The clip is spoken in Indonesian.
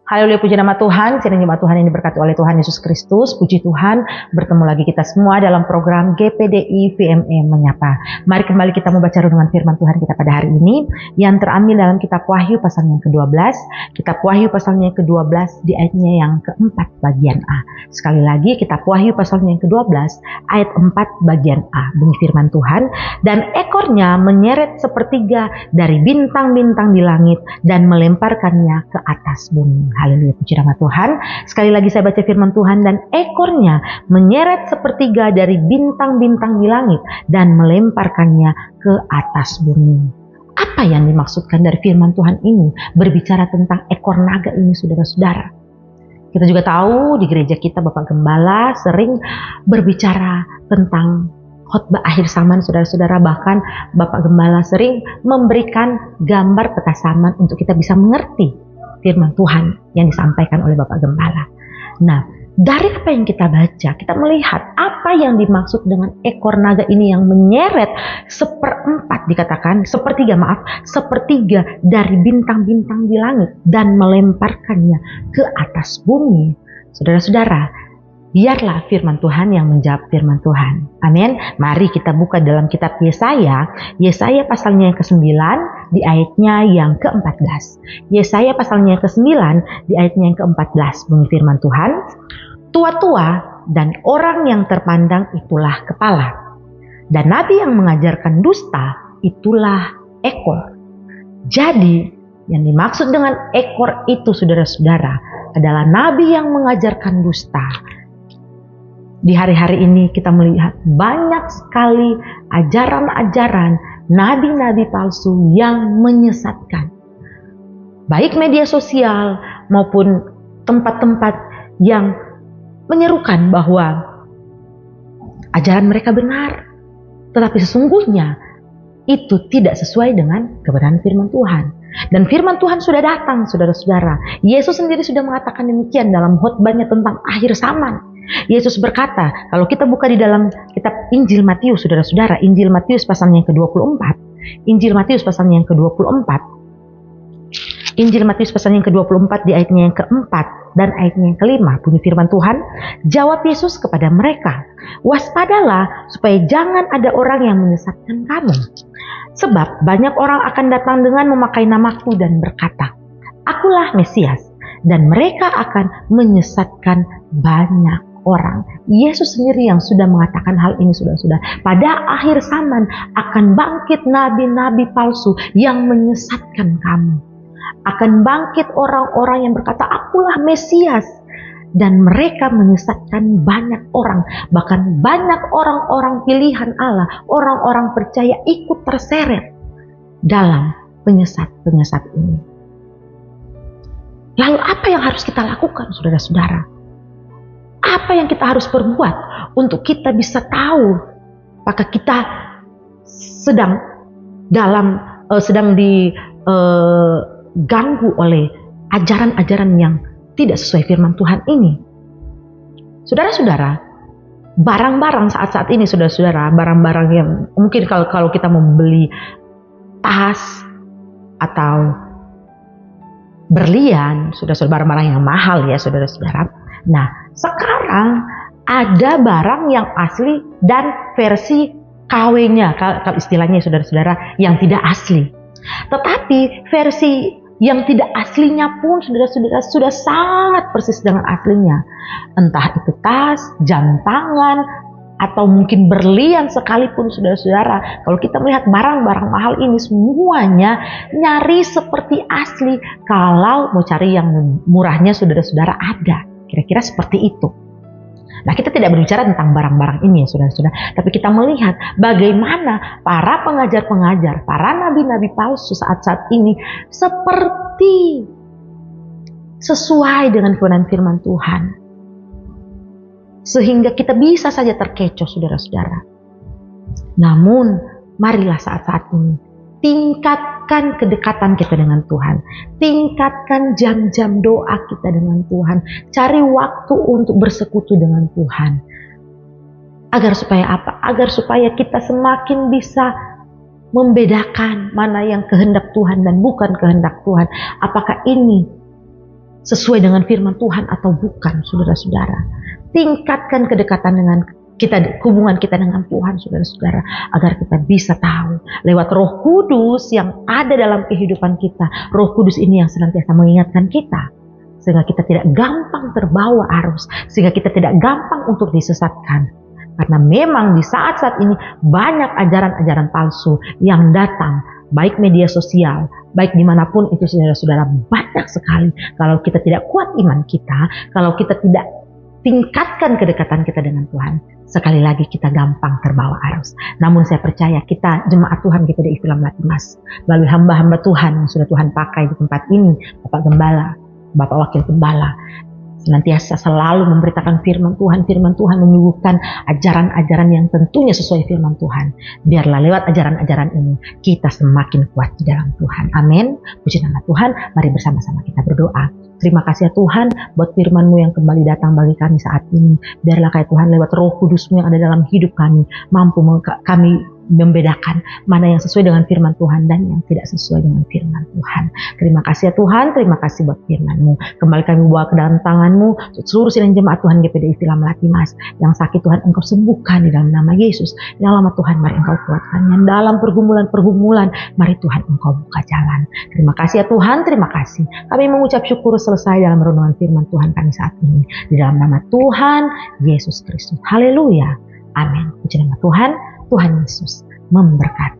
Haleluya, puji nama Tuhan. Sidang jemaat Tuhan yang diberkati oleh Tuhan Yesus Kristus. Puji Tuhan, bertemu lagi kita semua dalam program GPDI VME Menyapa. Mari kembali kita membaca renungan firman Tuhan kita pada hari ini yang terambil dalam kitab Wahyu pasal yang ke-12. Kitab Wahyu pasalnya yang ke-12 di ayatnya yang ke-4 bagian A. Sekali lagi, kitab Wahyu pasalnya yang ke-12 ayat 4 bagian A. Bunyi firman Tuhan, dan ekornya menyeret sepertiga dari bintang-bintang di langit dan melemparkannya ke atas bumi. Haleluya, puji nama Tuhan. Sekali lagi saya baca firman Tuhan, dan ekornya menyeret sepertiga dari bintang-bintang di langit dan melemparkannya ke atas bumi. Apa yang dimaksudkan dari firman Tuhan ini? Berbicara tentang ekor naga ini, saudara-saudara. Kita juga tahu di gereja kita Bapak Gembala sering berbicara tentang khotbah akhir zaman, saudara-saudara. Bahkan Bapak Gembala sering memberikan gambar peta zaman untuk kita bisa mengerti firman Tuhan yang disampaikan oleh Bapak Gembala. Nah, dari apa yang kita baca, kita melihat apa yang dimaksud dengan ekor naga ini yang menyeret sepertiga dari bintang-bintang di langit dan melemparkannya ke atas bumi. Saudara-saudara, biarlah firman Tuhan yang menjawab firman Tuhan. Amin. Mari kita buka dalam kitab Yesaya. Yesaya pasalnya yang ke-9 di ayatnya yang ke-14. Yesaya pasalnya yang ke-9 di ayatnya yang ke-14. Bunyi firman Tuhan, tua-tua dan orang yang terpandang itulah kepala, dan nabi yang mengajarkan dusta itulah ekor. Jadi yang dimaksud dengan ekor itu, saudara-saudara, adalah nabi yang mengajarkan dusta. Di hari-hari ini kita melihat banyak sekali ajaran-ajaran nabi-nabi palsu yang menyesatkan. Baik media sosial maupun tempat-tempat yang menyerukan bahwa ajaran mereka benar, tetapi sesungguhnya itu tidak sesuai dengan kebenaran firman Tuhan. Dan firman Tuhan sudah datang, saudara-saudara. Yesus sendiri sudah mengatakan demikian dalam khotbahnya tentang akhir zaman. Yesus berkata, kalau kita buka di dalam kitab Injil Matius, saudara-saudara, Injil Matius pasalnya yang ke-24, Injil Matius pasalnya yang ke-24, Injil Matius pasalnya yang ke-24 di ayatnya yang ke-4 dan ayatnya yang ke-5, bunyi firman Tuhan, jawab Yesus kepada mereka, waspadalah supaya jangan ada orang yang menyesatkan kamu. Sebab banyak orang akan datang dengan memakai namaku dan berkata, akulah Mesias, dan mereka akan menyesatkan banyak orang. Yesus sendiri yang sudah mengatakan hal ini, sudah. Pada akhir zaman akan bangkit nabi-nabi palsu yang menyesatkan kamu. Akan bangkit orang-orang yang berkata, akulah Mesias. Dan mereka menyesatkan banyak orang. Bahkan banyak orang-orang pilihan Allah, orang-orang percaya ikut terseret dalam penyesat-penyesat ini. Lalu apa yang harus kita lakukan, saudara-saudara? Apa yang kita harus perbuat untuk kita bisa tahu apakah kita sedang diganggu oleh ajaran-ajaran yang tidak sesuai firman Tuhan ini? Saudara-saudara, barang-barang saat-saat ini, saudara-saudara, barang-barang yang mungkin kalau kita mau beli tas atau berlian, saudara-saudara, barang-barang yang mahal ya, saudara-saudara. Nah, sekarang ada barang yang asli dan versi KW-nya, kalau istilahnya saudara-saudara, yang tidak asli. Tetapi versi yang tidak aslinya pun, saudara-saudara, sudah sangat persis dengan aslinya. Entah itu tas, jam tangan, atau mungkin berlian sekalipun, saudara-saudara. Kalau kita melihat barang-barang mahal ini, semuanya nyari seperti asli. Kalau mau cari yang murahnya, saudara-saudara, ada. Kira-kira seperti itu. Nah, kita tidak berbicara tentang barang-barang ini ya, saudara-saudara. Tapi kita melihat bagaimana para pengajar-pengajar, para nabi-nabi palsu saat-saat ini seperti sesuai dengan kebenaran firman Tuhan. Sehingga kita bisa saja terkecoh, saudara-saudara. Namun, marilah saat-saat ini tingkatkan kedekatan kita dengan Tuhan. Tingkatkan jam-jam doa kita dengan Tuhan. Cari waktu untuk bersekutu dengan Tuhan. Agar supaya apa? Agar supaya kita semakin bisa membedakan mana yang kehendak Tuhan dan bukan kehendak Tuhan. Apakah ini sesuai dengan firman Tuhan atau bukan, saudara-saudara. Tingkatkan kedekatan dengan kita, hubungan kita dengan Tuhan, saudara-saudara, agar kita bisa tahu lewat Roh Kudus yang ada dalam kehidupan kita. Roh Kudus ini yang senantiasa mengingatkan kita, sehingga kita tidak gampang terbawa arus, sehingga kita tidak gampang untuk disesatkan. Karena memang di saat-saat ini banyak ajaran-ajaran palsu yang datang, baik media sosial, baik dimanapun itu, saudara-saudara, banyak sekali. Kalau kita tidak kuat iman kita, kalau kita tidak tingkatkan kedekatan kita dengan Tuhan, sekali lagi kita gampang terbawa arus. Namun saya percaya kita jemaat Tuhan GPDI Villa Melati Mas, melalui hamba-hamba Tuhan yang sudah Tuhan pakai di tempat ini, Bapak Gembala, Bapak Wakil Gembala, senantiasa selalu memberitakan firman Tuhan menyuguhkan ajaran-ajaran yang tentunya sesuai firman Tuhan. Biarlah lewat ajaran-ajaran ini kita semakin kuat di dalam Tuhan. Amin. Puji nama Tuhan. Mari bersama-sama kita berdoa. Terima kasih ya Tuhan buat firman-Mu yang kembali datang bagi kami saat ini. Biarlah kayak Tuhan lewat Roh Kudus-Mu yang ada dalam hidup kami, mampu kami membedakan mana yang sesuai dengan firman Tuhan dan yang tidak sesuai dengan firman Tuhan. Terima kasih ya Tuhan, terima kasih buat firman-Mu. Kembali kami bawa ke dalam tangan-Mu seluruh sidang jemaat Tuhan GPDI Villa Melati Mas. Yang sakit Tuhan Engkau sembuhkan di dalam nama Yesus. Yang lemah Tuhan mari Engkau kuatkan. Yang dalam pergumulan mari Tuhan Engkau buka jalan. Terima kasih ya Tuhan, terima kasih. Kami mengucap syukur selesai dalam renungan firman Tuhan kami saat ini. Di dalam nama Tuhan Yesus Kristus. Haleluya. Amin. Puji nama Tuhan. Tuhan Yesus memberkati.